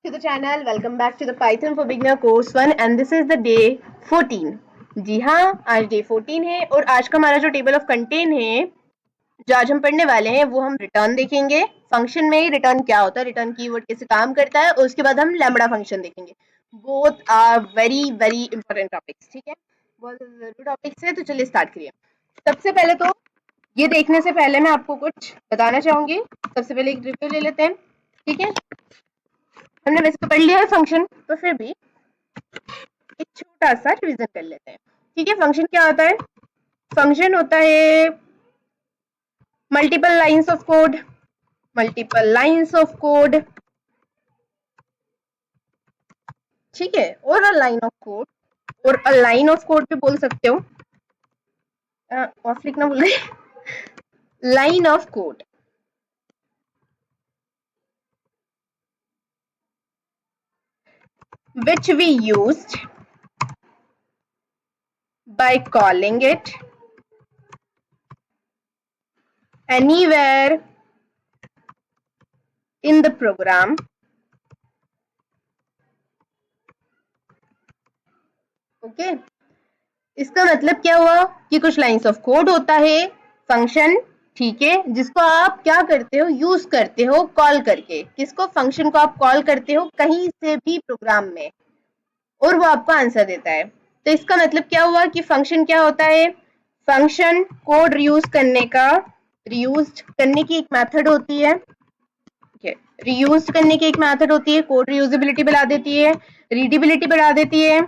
to the channel. Welcome back to the Python for Beginner course 1 and this is the day 14. जी हाँ, आज day 14 है और आज का हमारा जो टेबल ऑफ कंटेंट है जो आज हम पढ़ने वाले हैं वो हम रिटर्न देखेंगे। फंक्शन में ही रिटर्न क्या होता है, रिटर्न कीवर्ड कैसे काम करता है और उसके बाद हम लैम्बडा फंक्शन देखेंगे। Both are very very important topics. ठीक है, बहुत जरूरी टॉपिक्स है, तो चलिए स्टार्ट करिए। सबसे पहले तो ये देखने से पहले मैं आपको कुछ बताना चाहूंगी। सबसे पहले एक रिव्यू ले लेते हैं। ठीक है, हमने वैसे तो पढ़ लिया है फंक्शन, तो फिर भी एक छोटा सा रिवीजन कर लेते हैं। ठीक है, फंक्शन क्या होता है? फंक्शन होता है multiple lines of code, multiple lines of code. ठीक है, और अ लाइन ऑफ कोड, और अ लाइन ऑफ कोड भी बोल सकते हो, ऑफ लिखना भूल गए। Line of code which we used by calling it anywhere in the program okay. इसका मतलब क्या हुआ कि कुछ लाइंस ऑफ कोड होता है फंक्शन, ठीक है, जिसको आप क्या करते हो, यूज करते हो कॉल करके। किसको? फंक्शन को आप कॉल करते हो कहीं से भी प्रोग्राम में और वो आपको आंसर देता है। तो इसका मतलब क्या हुआ कि फंक्शन क्या होता है? फंक्शन कोड रीयूज करने की एक मेथड होती है। रीयूज करने की एक मेथड होती है, कोड रीयूजेबिलिटी बढ़ा देती है, रीडेबिलिटी बढ़ा देती है।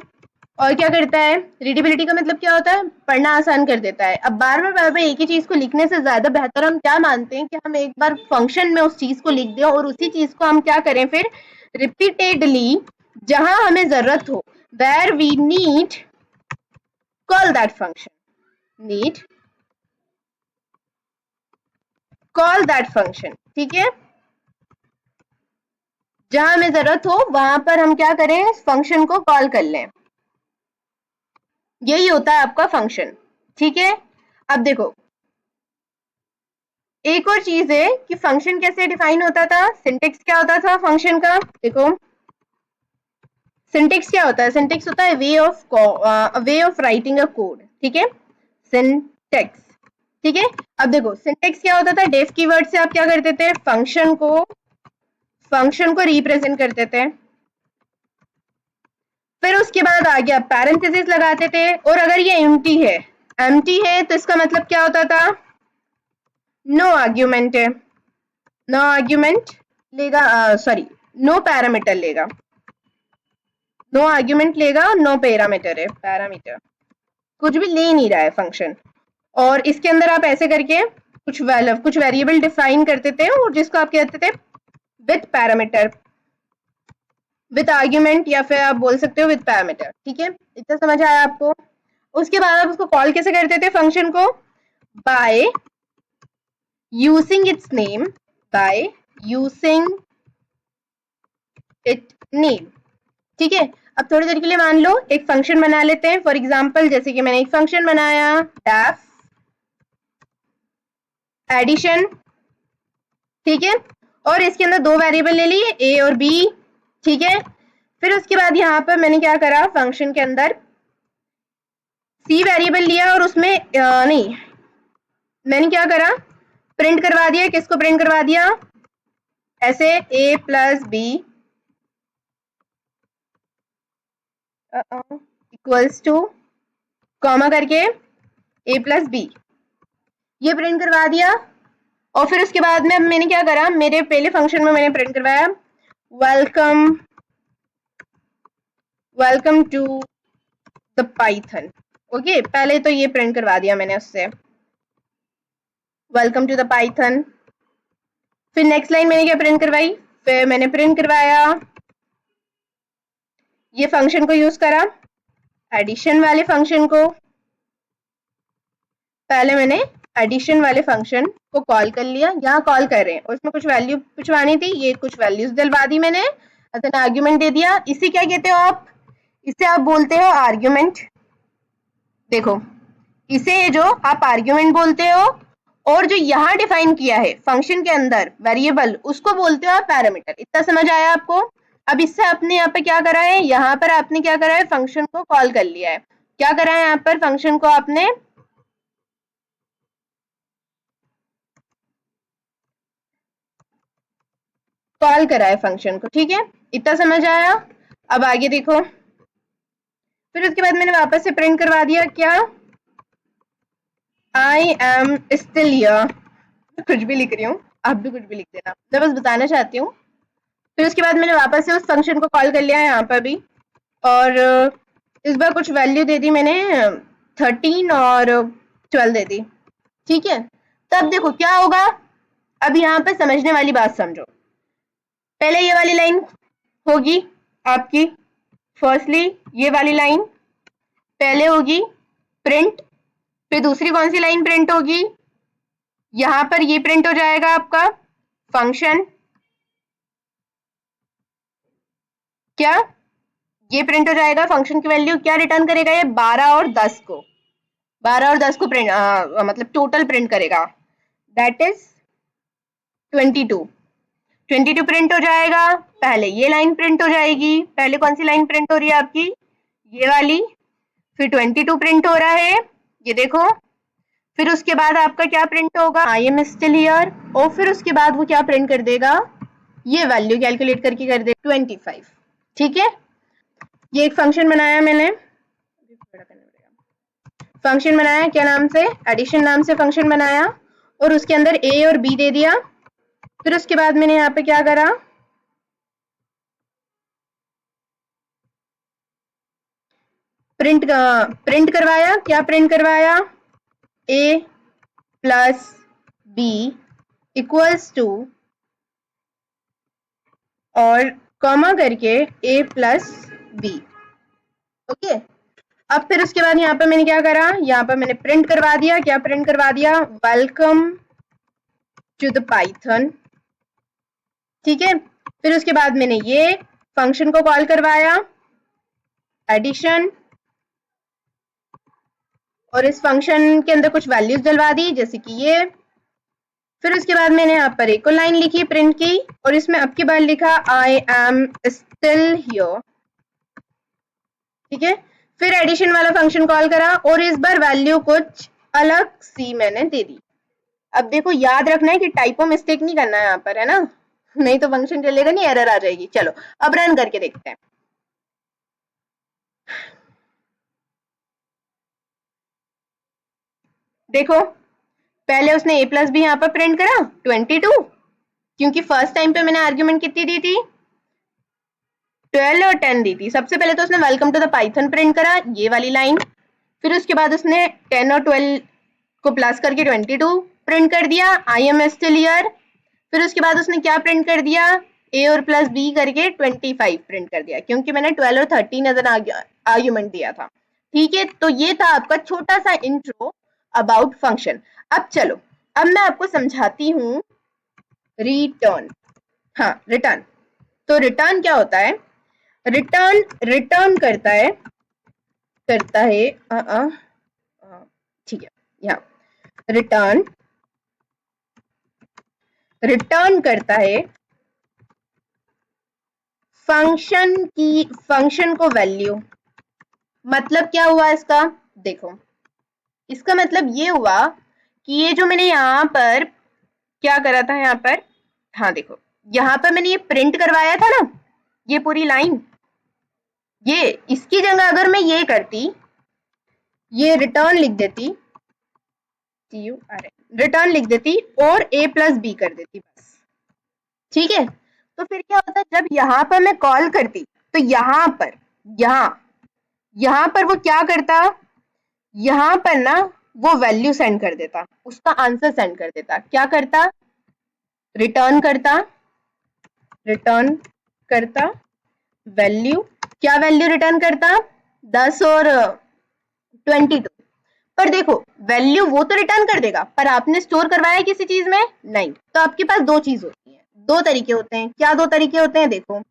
और क्या करता है? रीडेबिलिटी का मतलब क्या होता है? पढ़ना आसान कर देता है। अब बार बार एक ही चीज को लिखने से ज्यादा बेहतर हम क्या मानते हैं कि हम एक बार फंक्शन में उस चीज को लिख दें और उसी चीज को हम क्या करें फिर रिपीटेडली, जहां हमें जरूरत हो, where we need call that function, need call that function। ठीक है, जहां हमें जरूरत हो वहां पर हम क्या करें? फंक्शन को कॉल कर लें। यही होता है आपका फंक्शन। ठीक है, अब देखो एक और चीज है कि फंक्शन कैसे डिफाइन होता था, सिंटेक्स क्या होता था फंक्शन का। देखो सिंटेक्स क्या होता है? सिंटेक्स होता है way of writing a code. ठीक है, सिंटेक्स। ठीक है, अब देखो सिंटेक्स क्या होता था? डेफ कीवर्ड से आप क्या करते थे? फंक्शन को रिप्रेजेंट करते थे। फिर उसके बाद आ गया पैरेंथेसिस लगाते थे, और अगर ये एम्प्टी है तो इसका मतलब क्या होता था? नो आर्ग्यूमेंट है, नो आर्ग्यूमेंट लेगा, सॉरी नो पैरामीटर लेगा, नो आर्ग्यूमेंट लेगा, नो पैरामीटर है, पैरामीटर कुछ भी ले नहीं रहा है फंक्शन। और इसके अंदर आप ऐसे करके कुछ वेरिएबल डिफाइन करते थे और जिसको आप कहते थे विथ पैरामीटर, विथ आर्ग्यूमेंट, या फिर आप बोल सकते हो विथ पैरामीटर। ठीक है, इतना समझ आया आपको? उसके बाद आप उसको कॉल कैसे करते थे फंक्शन को? By using its name, by using it name. ठीक है, अब थोड़ी देर के लिए मान लो एक फंक्शन बना लेते हैं। फॉर एग्जांपल जैसे कि मैंने एक फंक्शन बनाया डेफ एडिशन। ठीक है, और इसके अंदर दो वेरिएबल ले लिए ए और बी। ठीक है, फिर उसके बाद यहाँ पर मैंने क्या करा, फंक्शन के अंदर सी वेरिएबल लिया और उसमें नहीं, मैंने क्या करा, प्रिंट करवा दिया। किसको प्रिंट करवा दिया? ऐसे A plus B equals to comma करके ए प्लस बी, ये प्रिंट करवा दिया। और फिर उसके बाद में मैंने क्या करा, मेरे पहले फंक्शन में मैंने प्रिंट करवाया welcome to the Python. Okay, पहले तो ये प्रिंट करवा दिया मैंने उससे, वेलकम टू द पाइथन। फिर नेक्स्ट लाइन मैंने क्या प्रिंट करवाई, फिर मैंने प्रिंट करवाया, ये फंक्शन को यूज करा, एडिशन वाले फंक्शन को। पहले मैंने एडिशन वाले फंक्शन को कॉल कर लिया, यहाँ कॉल कर रहे हैं और उसमें कुछ वैल्यू पूछवानी थी, ये कुछ वैल्यूज दिलवा दी मैंने, आर्ग्यूमेंट दे दिया। इसे क्या कहते हो आप? इसे आप बोलते हो आर्ग्यूमेंट। देखो इसे जो आप आर्ग्यूमेंट बोलते हो, और जो यहाँ डिफाइन किया है फंक्शन के अंदर वेरिएबल, उसको बोलते हो आप पैरामीटर। इतना समझ आया आपको? अब इससे आपने यहाँ पे क्या करा है, यहाँ पर आपने क्या करा है, फंक्शन को कॉल कर लिया है। क्या करा है यहाँ पर, फंक्शन को आपने कॉल करा है फंक्शन को, ठीक है, इतना समझ आया। अब आगे देखो, फिर उसके बाद मैंने वापस से प्रिंट करवा दिया क्या, आई एम स्टिल हियर। कुछ भी लिख रही हूँ, आप भी कुछ भी लिख देना, मैं बस बताना चाहती हूँ। फिर उसके बाद मैंने वापस से उस फंक्शन को कॉल कर लिया है यहाँ पर भी, और इस बार कुछ वैल्यू दे दी मैंने 13 और 12 दे दी, ठीक है। तब देखो क्या होगा, अब यहाँ पे समझने वाली बात समझो। पहले ये वाली लाइन होगी आपकी, फर्स्टली ये वाली लाइन पहले होगी प्रिंट, फिर दूसरी कौन सी लाइन प्रिंट होगी, यहाँ पर ये प्रिंट हो जाएगा आपका फंक्शन, क्या ये प्रिंट हो जाएगा, फंक्शन की वैल्यू क्या रिटर्न करेगा, ये 12 और 10 को, 12 और 10 को प्रिंट मतलब टोटल प्रिंट करेगा, दैट इज 22। 22 प्रिंट हो जाएगा, पहले ये लाइन प्रिंट हो जाएगी, पहले कौन सी लाइन प्रिंट हो रही है आपकी, ये वाली, फिर 22 प्रिंट हो रहा है, ये देखो, फिर उसके बाद आपका क्या प्रिंट होगा, आई एम स्टिल हियर, और फिर उसके बाद वो क्या प्रिंट कर देगा, ये वैल्यू कैलकुलेट करके कर दे 25, ठीक है। ये एक फंक्शन बनाया मैंने, फंक्शन बनाया क्या नाम से, एडिशन नाम से फंक्शन बनाया, और उसके अंदर ए और बी दे दिया। फिर उसके बाद मैंने यहाँ पे क्या करा, प्रिंट करवाया, क्या प्रिंट करवाया, ए प्लस बी इक्वल्स टू, और कॉमा करके ए प्लस बी, ओके। अब फिर उसके बाद यहाँ पे मैंने क्या करा, यहाँ पे मैंने प्रिंट करवा दिया, क्या प्रिंट करवा दिया, वेलकम टू द पाइथन, ठीक है। फिर उसके बाद मैंने ये फंक्शन को कॉल करवाया एडिशन, और इस फंक्शन के अंदर कुछ वैल्यूज डलवा दी जैसे कि ये। फिर उसके बाद मैंने यहाँ पर एक और लाइन लिखी प्रिंट की, और इसमें अब की बार लिखा आई एम स्टिल हियर, ठीक है। फिर एडिशन वाला फंक्शन कॉल करा, और इस बार वैल्यू कुछ अलग सी मैंने दे दी। अब देखो याद रखना है कि टाइपो मिस्टेक नहीं करना है यहाँ पर, है ना, नहीं तो फंक्शन चलेगा नहीं, एरर आ जाएगी। चलो अब रन करके देखते हैं। देखो पहले उसने a प्लस बी यहाँ पर प्रिंट करा 22, क्योंकि फर्स्ट टाइम पे मैंने आर्ग्यूमेंट कितनी दी थी, 12 और 10 दी थी। सबसे पहले तो उसने welcome to the Python print करा, ये वाली लाइन, फिर उसके बाद उसने 10 और 12 को प्लस करके 22 प्रिंट कर दिया, आई एम स्टिल हियर। फिर उसके बाद उसने क्या प्रिंट कर दिया, ए और प्लस बी करके 25 प्रिंट कर दिया, क्योंकि मैंने 12 और 13 एज एन आर्ग्यूमेंट दिया था, ठीक है। तो ये था आपका छोटा सा इंट्रो अबाउट फंक्शन। अब चलो, अब मैं आपको समझाती हूँ रिटर्न। हाँ रिटर्न, तो रिटर्न क्या होता है, रिटर्न रिटर्न करता है ठीक है, यहाँ रिटर्न रिटर्न करता है फंक्शन को वैल्यू। मतलब क्या हुआ इसका, देखो इसका मतलब ये हुआ कि ये जो मैंने यहाँ पर क्या करा था, यहाँ पर, हाँ देखो यहाँ पर मैंने ये प्रिंट करवाया था ना, ये पूरी लाइन, ये इसकी जगह अगर मैं ये करती, ये रिटर्न लिख देती, रिटर्न लिख देती और a प्लस बी कर देती बस, ठीक है। तो फिर क्या होता, जब यहाँ पर मैं कॉल करती, तो यहाँ पर यहाँ पर वो क्या करता, यहाँ पर ना वो वैल्यू सेंड कर देता, उसका आंसर सेंड कर देता, क्या करता, रिटर्न करता, रिटर्न करता वैल्यू, क्या वैल्यू रिटर्न करता, 10 और 22। पर देखो वैल्यू वो तो रिटर्न कर देगा, पर आपने स्टोर करवाया किसी चीज में नहीं, तो आपके पास दो चीज होती है, दो तरीके होते हैं। क्या दो तरीके होते हैं, देखो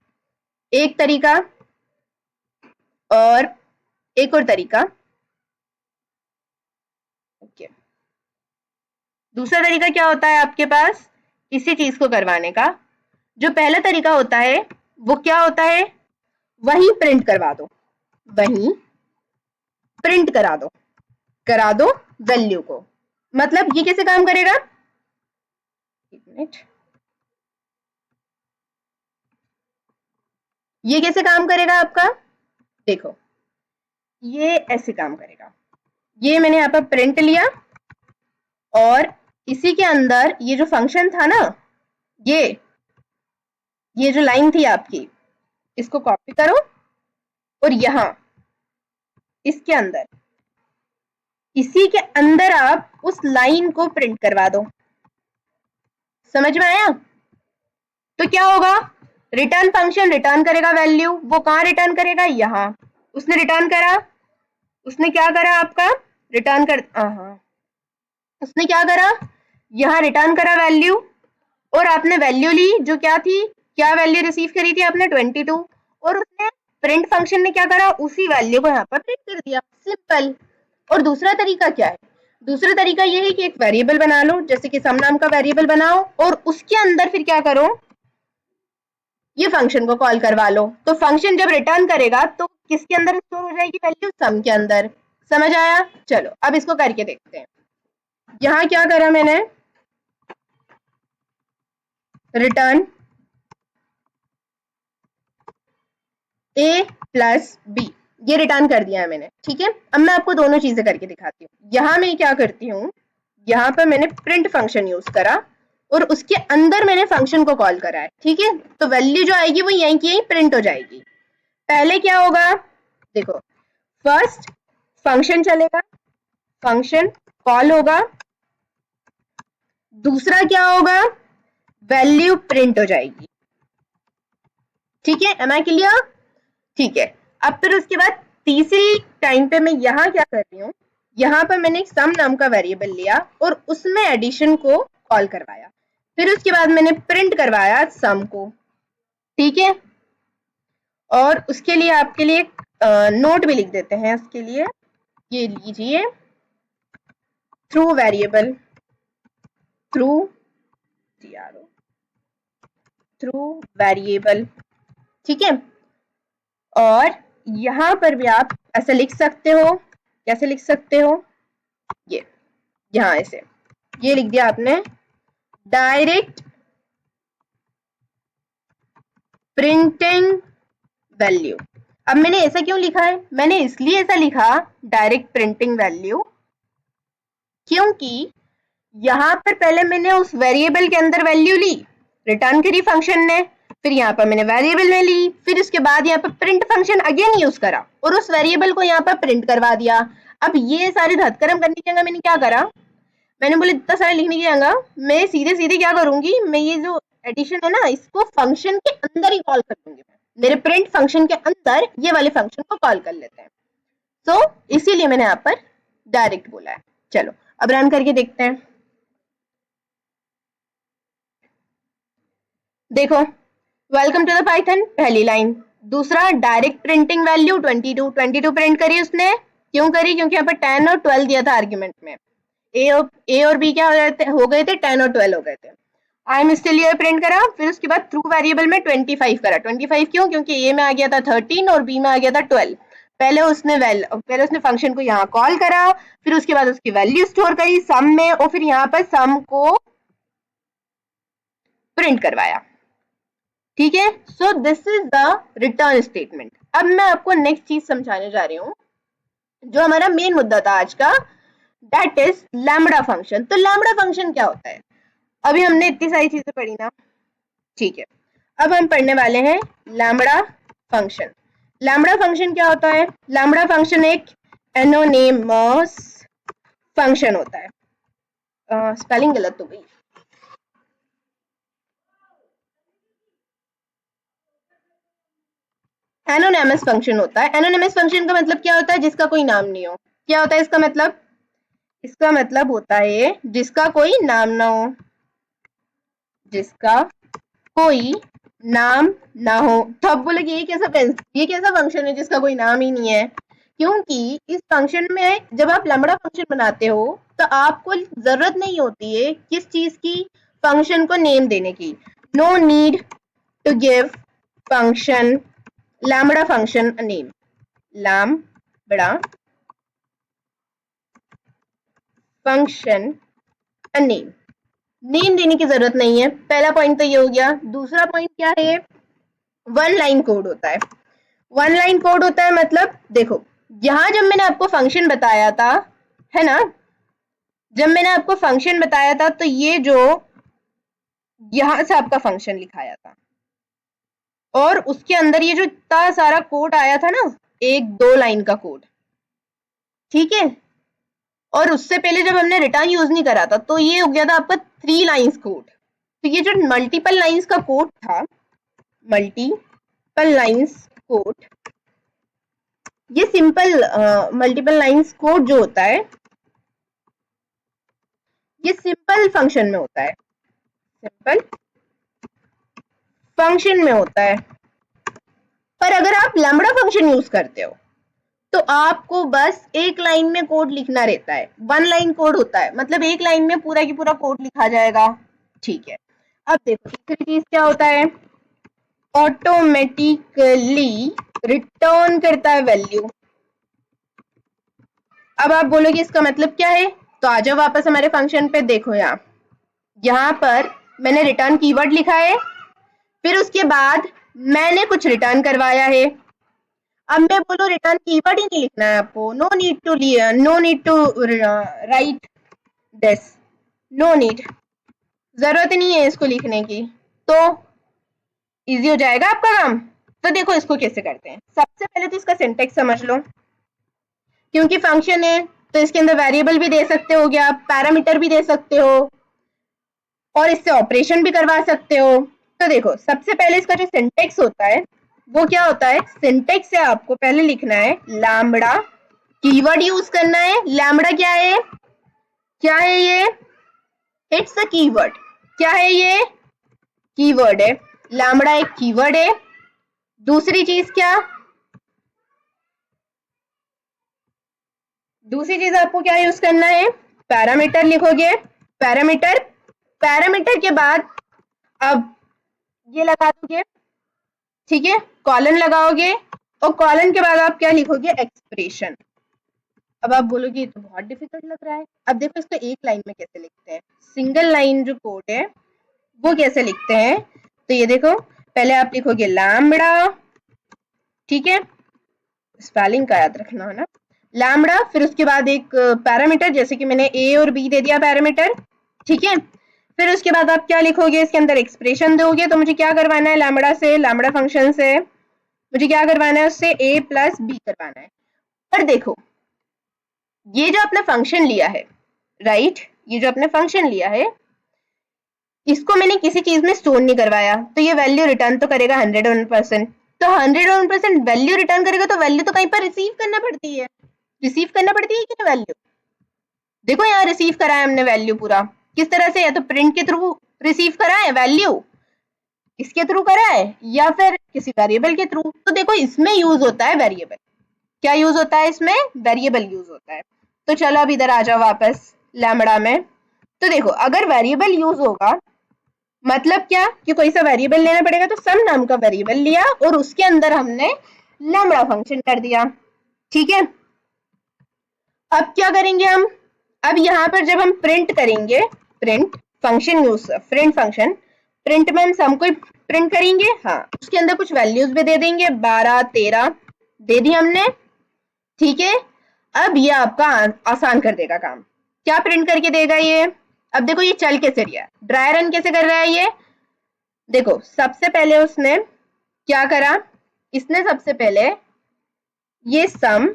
एक तरीका और एक और तरीका, ओके। दूसरा तरीका क्या होता है आपके पास, इसी चीज को करवाने का। जो पहला तरीका होता है वो क्या होता है, वही प्रिंट करवा दो, वही प्रिंट करा दो वैल्यू को। मतलब ये कैसे काम करेगा, एक मिनट, ये कैसे काम करेगा आपका, देखो ये ऐसे काम करेगा। ये मैंने यहाँ पर प्रिंट लिया और इसी के अंदर ये जो फंक्शन था ना, ये जो लाइन थी आपकी, इसको कॉपी करो और यहाँ इसके अंदर, इसी के अंदर आप उस लाइन को प्रिंट करवा दो। समझ में आया? तो क्या होगा, रिटर्न फंक्शन रिटर्न करेगा वैल्यू, वो कहाँ रिटर्न करेगा, यहाँ। उसने रिटर्न करा, उसने क्या करा आपका, रिटर्न कर, उसने क्या करा, यहाँ रिटर्न करा वैल्यू, और आपने वैल्यू ली जो क्या थी, क्या वैल्यू रिसीव करी थी आपने, 22, और उसने प्रिंट फंक्शन ने क्या करा, उसी वैल्यू को यहाँ पर प्रिंट कर दिया, सिंपल। और दूसरा तरीका क्या है, दूसरा तरीका ये है कि एक वेरिएबल बना लो, जैसे कि सम नाम का वेरिएबल बनाओ और उसके अंदर फिर क्या करो, ये फंक्शन को कॉल करवा लो। तो फंक्शन जब रिटर्न करेगा तो किसके अंदर स्टोर हो जाएगी वैल्यू, सम के अंदर। समझ आया? चलो अब इसको करके देखते हैं। यहाँ क्या करा मैंने, रिटर्न a प्लस बी, ये रिटर्न कर दिया है मैंने, ठीक है। अब मैं आपको दोनों चीजें करके दिखाती हूँ। यहाँ मैं क्या करती हूँ, यहाँ पर मैंने प्रिंट फंक्शन यूज करा और उसके अंदर मैंने फंक्शन को कॉल करा है, ठीक है। तो वैल्यू जो आएगी वो यहीं की यहीं प्रिंट हो जाएगी। पहले क्या होगा, देखो, फर्स्ट फंक्शन चलेगा, फंक्शन कॉल होगा, दूसरा क्या होगा, वैल्यू प्रिंट हो जाएगी, ठीक है। Am I clear? ठीक है। अब फिर उसके बाद तीसरी टाइम पे मैं यहाँ क्या कर रही हूँ, यहाँ पर मैंने एक सम नाम का वेरिएबल लिया और उसमें एडिशन को कॉल करवाया, फिर उसके बाद मैंने प्रिंट करवाया सम को, ठीक है। और उसके लिए आपके लिए नोट भी लिख देते हैं, उसके लिए ये लीजिए, through variable, through through variable, ठीक है। और यहाँ पर भी आप ऐसे लिख सकते हो, कैसे लिख सकते हो, ये यहाँ ऐसे ये लिख दिया आपने, डायरेक्ट प्रिंटिंग वैल्यू। अब मैंने ऐसा क्यों लिखा है, मैंने इसलिए ऐसा लिखा डायरेक्ट प्रिंटिंग वैल्यू, क्योंकि यहाँ पर पहले मैंने उस वेरिएबल के अंदर वैल्यू ली, रिटर्न करी फंक्शन ने, फिर यहाँ पर मैंने वेरिएबल में ली, फिर उसके बाद यहाँ पर प्रिंट फंक्शन अगेन यूज करा और उस वेरिएबल को यहाँ पर प्रिंट करवा दिया। अब ये सारे धतकरम करने की जगह मैंने क्या करा, मैंने बोले इतना सारे लिखने की जगह मैं सीधे सीधे क्या करूंगी, मैं ये जो एडिशन है ना, इसको फंक्शन के अंदर ही कॉल कर दूंगी, मेरे प्रिंट फंक्शन के अंदर ये वाले फंक्शन को कॉल कर लेते हैं। तो इसीलिए मैंने यहाँ पर डायरेक्ट बोला है। चलो अब रन करके देखते हैं। देखो, वेलकम टू द पाइथन, पहली लाइन। दूसरा, डायरेक्ट प्रिंटिंग वैल्यू 22 प्रिंट करी उसने, क्यों करी, क्योंकि यहाँ पर 10 और 12 दिया था आर्ग्यूमेंट में, ए और बी क्या हो गए थे 10 और 12 हो गए थे। I am still here print करा, फिर उसके बाद थ्रू वेरिएबल में 25 करा। 25 क्यों, क्योंकि ए में आ गया था 13 और बी में आ गया था 12। पहले उसने फंक्शन को यहाँ कॉल करा, फिर उसके बाद उसकी वैल्यू स्टोर करी सम में और फिर यहाँ पर सम को प्रिंट करवाया, ठीक है। So this is the return statement. अब मैं आपको नेक्स्ट चीज समझाने जा रही हूँ, जो हमारा मेन मुद्दा था आज का, दैट इज लैम्बडा फंक्शन। तो लैम्बडा फंक्शन क्या होता है, अभी हमने इतनी सारी चीजें पढ़ी ना, ठीक है। अब हम पढ़ने वाले हैं लैम्बडा फंक्शन। लैम्बडा फंक्शन क्या होता है, लैम्बडा फंक्शन एक एनोनिमस फंक्शन होता है। स्पेलिंग गलत हो गई, एनोनिमस फंक्शन होता है। एनोनिमस फंक्शन का मतलब क्या होता है, जिसका कोई नाम नहीं हो। क्या होता है इसका मतलब, इसका मतलब होता है जिसका कोई नाम ना हो, जिसका कोई नाम ना हो। तो अब बोले कि ये कैसा फंक्शन है जिसका कोई नाम ही नहीं है, क्योंकि इस फंक्शन में जब आप लैम्बडा फंक्शन बनाते हो तो आपको जरूरत नहीं होती है किस चीज की, फंक्शन को नेम देने की। No need to give function, lambda function name, lambda function name. Name देने की जरूरत नहीं है, पहला पॉइंट तो ये हो गया। दूसरा पॉइंट क्या है, वन लाइन कोड होता है। वन लाइन कोड होता है मतलब देखो, यहां जब मैंने आपको फंक्शन बताया था, है ना, जब मैंने आपको फंक्शन बताया था तो ये जो यहां से आपका फंक्शन लिखाया था और उसके अंदर ये जो इतना सारा कोड आया था ना, एक दो लाइन का कोड, ठीक है, और उससे पहले जब हमने रिटर्न यूज नहीं करा था तो ये हो गया था आपका 3 लाइंस कोड। तो ये जो मल्टीपल लाइंस का कोड था, मल्टीपल लाइंस कोड, ये सिंपल मल्टीपल लाइंस कोड जो होता है ये सिंपल फंक्शन में होता है, सिंपल फंक्शन में होता है। पर अगर आप लैम्बडा फंक्शन यूज करते हो तो आपको बस एक लाइन में कोड लिखना रहता है, वन लाइन कोड होता है, मतलब एक लाइन में पूरा की पूरा कोड लिखा जाएगा, ठीक है। अब देखो तीसरी चीज क्या होता है, ऑटोमेटिकली रिटर्न करता है वैल्यू। अब आप बोलोगे इसका मतलब क्या है, तो आ जाओ वापस हमारे फंक्शन पे, देखो यहाँ पर मैंने रिटर्न कीवर्ड लिखा है, फिर उसके बाद मैंने कुछ रिटर्न करवाया है। अब मैं बोलो रिटर्न कीवर्ड ही नहीं लिखना है आपको, no need to write this, no need, जरूरत नहीं है इसको लिखने की, तो इजी हो जाएगा आपका काम। तो देखो इसको कैसे करते हैं, सबसे पहले तो इसका सिंटेक्स समझ लो, क्योंकि फंक्शन है तो इसके अंदर वेरिएबल भी दे सकते हो, क्या पैरामीटर भी दे सकते हो और इससे ऑपरेशन भी करवा सकते हो। तो देखो सबसे पहले इसका जो सिंटेक्स होता है वो क्या होता है, सिंटेक्स से आपको पहले लिखना है लैम्बडा, कीवर्ड यूज करना है। लैम्बडा क्या है, क्या है ये, इट्स अ कीवर्ड। क्या है ये, कीवर्ड है, लैम्बडा एक कीवर्ड है। दूसरी चीज क्या, दूसरी चीज आपको क्या यूज करना है, पैरामीटर लिखोगे, पैरामीटर, पैरामीटर के बाद अब ये लगा दोगे, ठीक है, कॉलन लगाओगे और कॉलन के बाद आप क्या लिखोगे, एक्सप्रेशन। अब आप बोलोगे ये तो बहुत डिफिकल्ट लग रहा है, अब देखो इसको एक लाइन में कैसे लिखते हैं, सिंगल लाइन जो कोड है वो कैसे लिखते हैं। तो ये देखो पहले आप लिखोगे लैम्बडा, ठीक है, स्पेलिंग का याद रखना है ना, लैम्बडा, फिर उसके बाद एक पैरामीटर, जैसे कि मैंने ए और बी दे दिया पैरामीटर, ठीक है, फिर उसके बाद आप क्या लिखोगे, इसके अंदर एक्सप्रेशन दोगे। तो मुझे क्या करवाना है, लैम्बडा से, लैम्बडा फंक्शन से मुझे क्या करवाना है, उससे a प्लस बी करवाना है। पर देखो ये जो आपने फंक्शन लिया है, राइट, ये जो आपने फंक्शन लिया है इसको मैंने किसी चीज में स्टोर नहीं करवाया, तो ये वैल्यू रिटर्न तो करेगा 101%। तो 101% वैल्यू रिटर्न करेगा तो वैल्यू तो कहीं पर रिसीव करना पड़ती है, रिसीव करना पड़ती है कि वैल्यू, देखो यहाँ रिसीव करा है हमने वैल्यू पूरा, किस तरह से, या तो प्रिंट के थ्रू रिसीव करा है वैल्यू, इसके थ्रू करा है या फिर किसी वेरिएबल के थ्रू। तो देखो इसमें यूज होता है वेरिएबल, क्या यूज होता है इसमें, वेरिएबल यूज होता है। तो चलो अब इधर आ जाओ वापस लैम्बडा में। तो देखो अगर वेरिएबल यूज होगा मतलब क्या, कि कोई सा वेरिएबल लेना पड़ेगा, तो सम नाम का वेरिएबल लिया और उसके अंदर हमने लैम्बडा फंक्शन कर दिया, ठीक है। अब क्या करेंगे हम, अब यहाँ पर जब हम प्रिंट करेंगे, print function use, print function, print में हम सम को प्रिंट करेंगे, हाँ, उसके अंदर कुछ वैल्यूज भी दे देंगे, 12 13 दे दी हमने, ठीक है। अब ये आपका आसान कर देगा काम, क्या प्रिंट करके देगा ये, अब देखो ये चल कैसे रहा है, ड्राई रन कैसे कर रहा है ये, देखो सबसे पहले उसने क्या करा, इसने सबसे पहले ये सम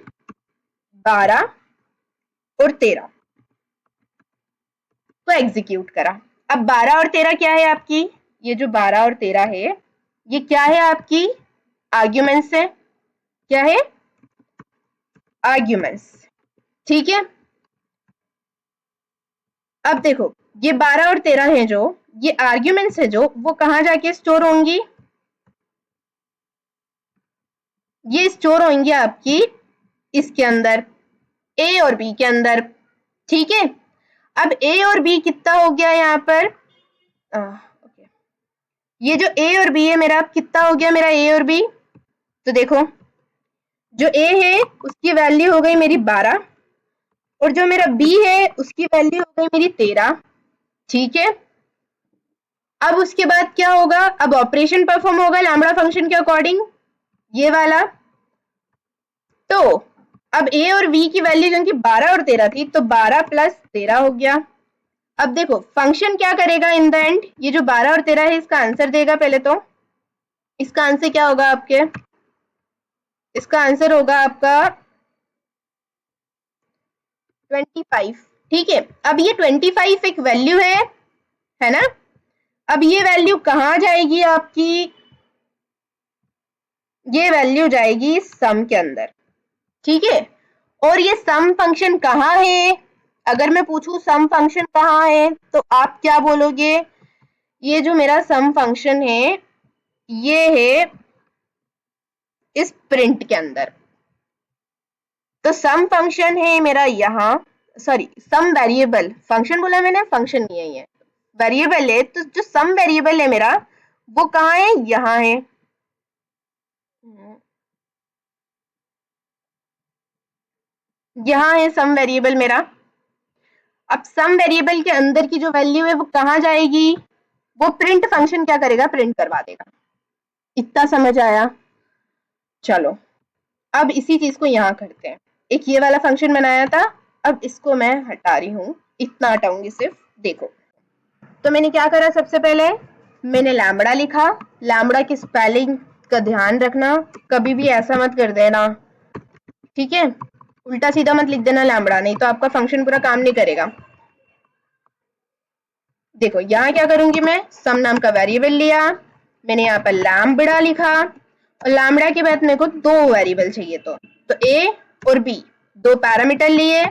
12 और 13 को एग्जीक्यूट करा। अब 12 और 13 क्या है आपकी, ये जो 12 और 13 है ये क्या है आपकी, आर्ग्यूमेंट्स है, क्या है, आर्ग्यूमेंट्स, ठीक है। अब देखो ये 12 और 13 है जो, ये आर्ग्यूमेंट्स है जो, वो कहाँ जाके स्टोर होंगी, ये स्टोर होंगी आपकी इसके अंदर, ए और बी के अंदर, ठीक है। अब ए और बी कितना हो गया यहाँ पर, ये जो a और b है मेरा, कितना हो गया मेरा a और b? तो देखो जो a है उसकी वैल्यू हो गई मेरी 12 और जो मेरा b है उसकी वैल्यू हो गई मेरी 13। ठीक है, अब उसके बाद क्या होगा, अब ऑपरेशन परफॉर्म होगा लैम्बडा फंक्शन के अकॉर्डिंग, ये वाला। तो अब a और b की वैल्यू क्योंकि 12 और 13 थी तो 12 प्लस 13 हो गया। अब देखो फंक्शन क्या करेगा इन द एंड, ये जो 12 और 13 है इसका आंसर देगा। पहले तो इसका आंसर क्या होगा आपके, इसका आंसर होगा आपका 25। ठीक है, अब ये 25 एक वैल्यू है ना। अब ये वैल्यू कहाँ जाएगी आपकी, ये वैल्यू जाएगी सम के अंदर। ठीक है, और ये सम फंक्शन कहाँ है, अगर मैं पूछूं सम फंक्शन कहाँ है तो आप क्या बोलोगे, ये जो मेरा सम फंक्शन है ये है इस प्रिंट के अंदर। तो सम फंक्शन है मेरा यहाँ, सॉरी सम वेरिएबल, फंक्शन बोला मैंने, फंक्शन नहीं है ये, वेरिएबल है। तो जो सम वेरिएबल है मेरा वो कहाँ है, यहाँ है। यहाँ है सम वेरिएबल मेरा। अब सम वेरिएबल के अंदर की जो वैल्यू है वो कहाँ जाएगी, वो प्रिंट फंक्शन क्या करेगा, प्रिंट करवा देगा। इतना समझ आया? चलो अब इसी चीज को यहाँ करते हैं। एक ये वाला फंक्शन बनाया था, अब इसको मैं हटा रही हूँ, इतना हटाऊंगी सिर्फ। देखो तो मैंने क्या करा, सबसे पहले मैंने लैम्बडा लिखा। लैम्बडा की स्पेलिंग का ध्यान रखना, कभी भी ऐसा मत कर देना, ठीक है, उल्टा सीधा मत लिख देना लैम्बडा, नहीं तो आपका फंक्शन पूरा काम नहीं करेगा। देखो यहाँ क्या करूंगी मैं, सम नाम का वेरिएबल लिया, मैंने यहाँ पर लैम्बडा लिखा, और लैम्बडा के बाद मेरे को दो वेरिएबल चाहिए, तो a और b दो पैरामीटर लिए,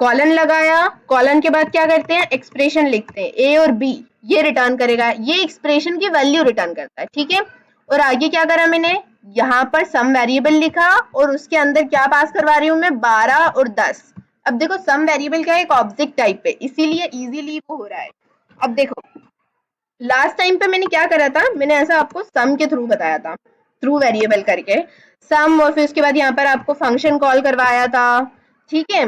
कॉलन लगाया, कॉलन के बाद क्या करते हैं, एक्सप्रेशन लिखते हैं, a और b ये रिटर्न करेगा, ये एक्सप्रेशन की वैल्यू रिटर्न करता है। ठीक है, और आगे क्या करा मैंने, यहाँ पर सम वेरिएबल लिखा और उसके अंदर क्या पास करवा रही हूँ मैं, 12 और 10। अब देखो सम वेरिएबल का एक ऑब्जेक्ट टाइप है, इसीलिए इजीली वो हो रहा है। अब देखो लास्ट टाइम पे मैंने क्या करा था, मैंने ऐसा आपको सम के थ्रू बताया था, थ्रू वेरिएबल करके सम, और फिर उसके बाद यहाँ पर आपको फंक्शन कॉल करवाया था। ठीक है,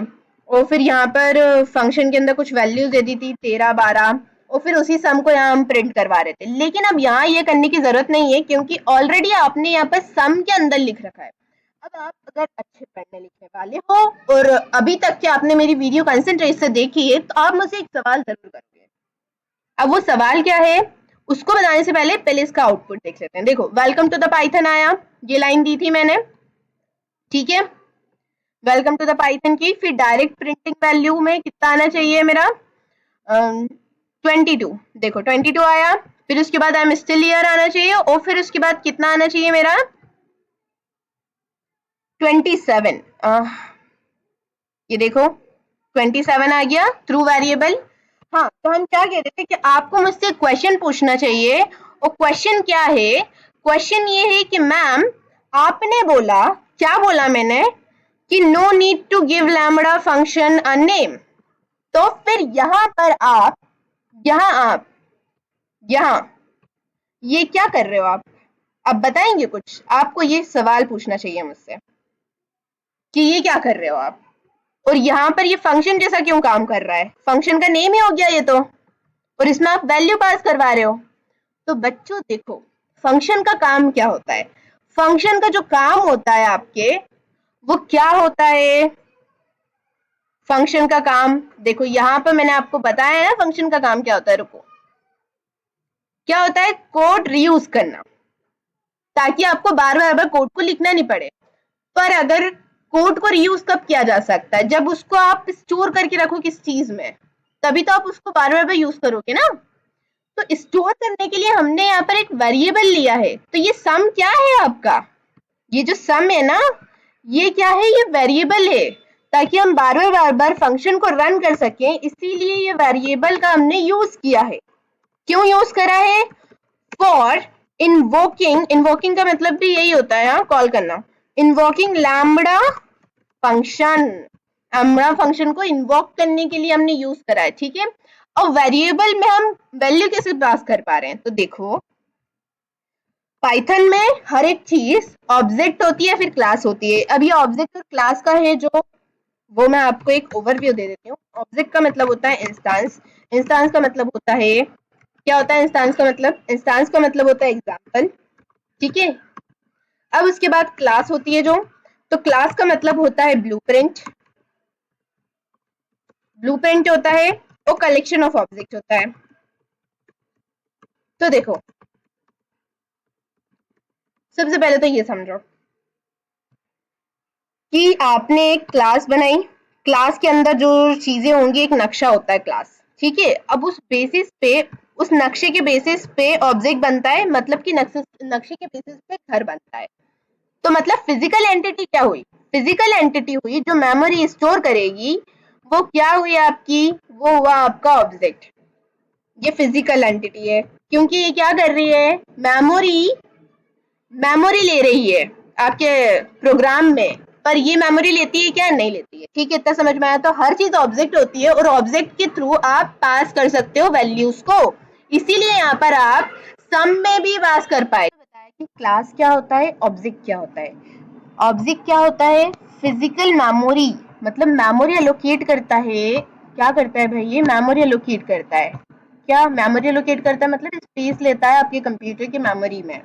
और फिर यहाँ पर फंक्शन के अंदर कुछ वैल्यूज दे दी थी 13 12, और फिर उसी सम को यहाँ हम प्रिंट करवा रहे थे। लेकिन अब यहाँ ये करने की जरूरत नहीं है क्योंकि ऑलरेडी आपने यहाँ पर सम के अंदर लिख रखा है। अब आप अगर अच्छे पढ़ने लिखने वाले हो और अभी तक के आपने मेरी वीडियो कंसंट्रेट से देखी है तो आप मुझसे एक सवाल जरूर करोगे। अब वो सवाल क्या है उसको बताने से पहले इसका आउटपुट देख लेते हैं। देखो वेलकम टू द पाइथन आया, ये लाइन दी थी मैंने, ठीक है, वेलकम टू द पाइथन की, फिर डायरेक्ट प्रिंटिंग वैल्यू में कितना आना चाहिए मेरा, 22। देखो 22 आया, फिर उसके बाद आई एम स्टिल हियर आना चाहिए, और फिर उसके बाद कितना आना चाहिए मेरा, 27। ये देखो 27 आ गया थ्रू वेरिएबल। हाँ, तो हम क्या कह रहे थे कि आपको मुझसे क्वेश्चन पूछना चाहिए, और क्वेश्चन क्या है, क्वेश्चन ये है कि मैम आपने बोला, क्या बोला मैंने, कि no need to give lambda function a name. तो फिर यहाँ पर आप यहाँ ये क्या कर रहे हो आप बताएंगे कुछ, आपको ये सवाल पूछना चाहिए मुझसे कि ये क्या कर रहे हो आप, और यहाँ पर ये फंक्शन जैसा क्यों काम कर रहा है, फंक्शन का नेम ही हो गया ये तो, और इसमें आप वैल्यू पास करवा रहे हो। तो बच्चों देखो फंक्शन का काम क्या होता है, फंक्शन का जो काम होता है आपके वो क्या होता है, फंक्शन का काम देखो यहाँ पर मैंने आपको बताया है ना, फंक्शन का काम क्या होता है, रुको क्या होता है, कोड रीयूज करना, ताकि आपको बार बार कोड को लिखना नहीं पड़े। पर अगर कोड को रीयूज कब किया जा सकता है, जब उसको आप स्टोर करके रखो किस चीज में, तभी तो आप उसको बार बार यूज करोगे ना। तो स्टोर करने के लिए हमने यहाँ पर एक वेरिएबल लिया है, तो ये सम क्या है आपका, ये जो सम है ना ये क्या है, ये वेरिएबल है, ताकि हम बार बार फंक्शन को रन कर सकें, इसीलिए ये वेरिएबल का हमने यूज किया है। क्यों यूज करा है, फॉर इन्वोकिंग का मतलब भी यही होता है, कॉल करना, invoking lambda function, lambda function को इन्वोक करने के लिए हमने यूज करा है। ठीक है, और वेरिएबल में हम वैल्यू कैसे पास कर पा रहे हैं, तो देखो पाइथन में हर एक चीज ऑब्जेक्ट होती है फिर क्लास होती है। अब ये ऑब्जेक्ट और क्लास का है जो, वो मैं आपको एक ओवरव्यू दे देती हूँ। ऑब्जेक्ट का मतलब होता है इंस्टेंस। इंस्टेंस का मतलब होता है, क्या होता है इंस्टेंस का मतलब? इंस्टेंस का मतलब होता है एग्जाम्पल, ठीक है। अब उसके बाद क्लास होती है जो, तो क्लास का मतलब होता है ब्लूप्रिंट। ब्लूप्रिंट होता है वो कलेक्शन ऑफ ऑब्जेक्ट होता है। तो देखो, सबसे पहले तो ये समझो कि आपने एक क्लास बनाई, क्लास के अंदर जो चीजें होंगी, एक नक्शा होता है क्लास, ठीक है। अब उस बेसिस पे, उस नक्शे के बेसिस पे ऑब्जेक्ट बनता है, मतलब कि नक्शे के बेसिस पे घर बनता है। तो मतलब फिजिकल एंटिटी क्या हुई? फिजिकल एंटिटी हुई जो मेमोरी स्टोर करेगी, वो क्या हुई आपकी? वो हुआ आपका ऑब्जेक्ट। ये फिजिकल एंटिटी है, क्योंकि ये क्या कर रही है? मेमोरी, मेमोरी ले रही है आपके प्रोग्राम में, पर ये मेमोरी लेती है क्या? नहीं लेती है, ठीक है। इतना समझ में आया? तो हर चीज ऑब्जेक्ट होती है और ऑब्जेक्ट के थ्रू आप पास कर सकते हो वैल्यूज को, इसीलिए यहाँ पर आप सम में भी पास कर पाए। बताया कि क्लास क्या होता है, ऑब्जेक्ट क्या होता है। ऑब्जेक्ट क्या होता है? फिजिकल मेमोरी, मतलब मेमोरी एलोकेट करता है। क्या करता है भाई? ये मेमोरी एलोकेट करता है। क्या मेमोरी एलोकेट करता है? मतलब स्पेस लेता है आपके कंप्यूटर की मेमोरी में,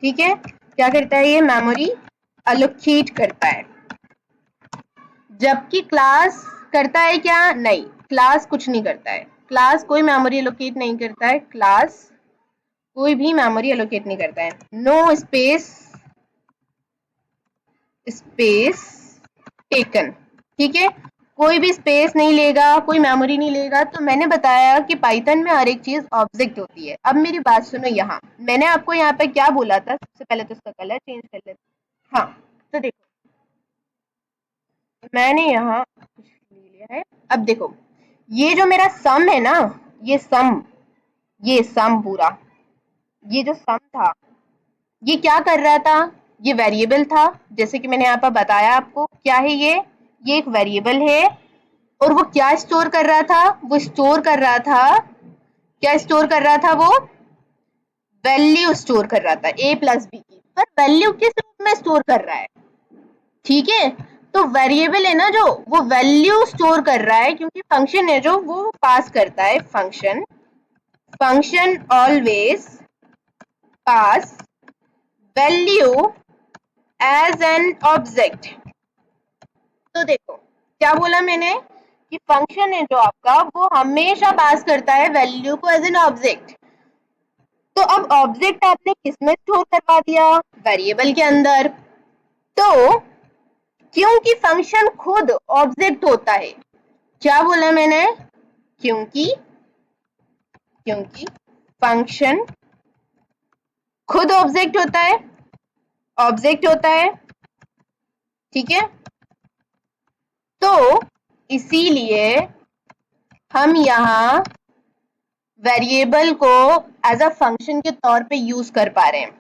ठीक है। क्या करता है? ये मेमोरी एलोकेट करता है। जबकि क्लास करता है क्या? नहीं, क्लास कुछ नहीं करता है। क्लास कोई मेमोरी एलोकेट नहीं करता है। क्लास कोई भी मेमोरी एलोकेट नहीं करता है। नो स्पेस, स्पेस टेकन, ठीक है। कोई भी स्पेस नहीं लेगा, कोई मेमोरी नहीं लेगा। तो मैंने बताया कि पाइथन में हर एक चीज ऑब्जेक्ट होती है। अब मेरी बात सुनो, यहाँ मैंने आपको यहाँ पे क्या बोला था? सबसे पहले तो इसका कलर चेंज कर लेते। हाँ, तो देखो मैंने यहाँ कुछ ले लिया है। अब देखो, ये जो मेरा सम है ना, ये सम, ये सम पूरा, ये जो सम था, ये क्या कर रहा था? ये वेरिएबल था, जैसे कि मैंने यहाँ पर बताया आपको। क्या है ये एक वेरिएबल है। और वो क्या स्टोर कर रहा था? वो स्टोर कर रहा था, क्या स्टोर कर रहा था वो? वैल्यू स्टोर कर रहा था a प्लस बी की। पर वैल्यू किस रूप में स्टोर कर रहा है? ठीक है, तो वेरिएबल है ना जो, वो वैल्यू स्टोर कर रहा है, क्योंकि फंक्शन है जो वो पास करता है। Function, function always pass value as an object. तो देखो क्या बोला मैंने, कि फंक्शन है जो आपका, वो हमेशा पास करता है वैल्यू को एज एन ऑब्जेक्ट। तो अब ऑब्जेक्ट आपने किसमें स्टोर करवा दिया? वेरिएबल के अंदर। तो क्योंकि फंक्शन खुद ऑब्जेक्ट होता है, क्या बोला मैंने? क्योंकि, क्योंकि फंक्शन खुद ऑब्जेक्ट होता है, ऑब्जेक्ट होता है, ठीक है। तो इसीलिए हम यहाँ वेरिएबल को एज अ फंक्शन के तौर पे यूज कर पा रहे हैं।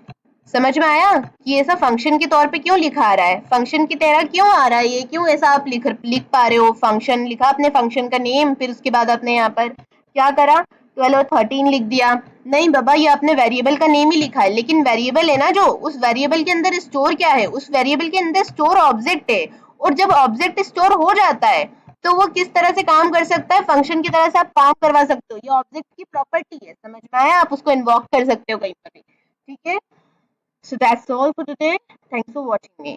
समझ में आया कि ऐसा फंक्शन के तौर पे क्यों लिखा आ रहा है? फंक्शन की तरह क्यों आ रहा है ये? क्यों ऐसा आप लिख पा रहे हो? फंक्शन लिखा अपने फंक्शन का नेम, फिर उसके बाद आपने यहाँ पर क्या करा? 12 और 13 लिख दिया। नहीं बाबा, ये आपने वेरिएबल का नेम ही लिखा है, लेकिन वेरिएबल है ना जो, उस वेरिएबल के अंदर स्टोर क्या है? उस वेरिएबल के अंदर स्टोर ऑब्जेक्ट है। और जब ऑब्जेक्ट स्टोर हो जाता है, तो वो किस तरह से काम कर सकता है? फंक्शन की तरह से आप काम करवा सकते हो। ये ऑब्जेक्ट की प्रॉपर्टी है, समझ में आया? आप उसको इन्वॉक कर सकते हो कहीं पर भी, ठीक है। So that's all for today. Thanks for watching me.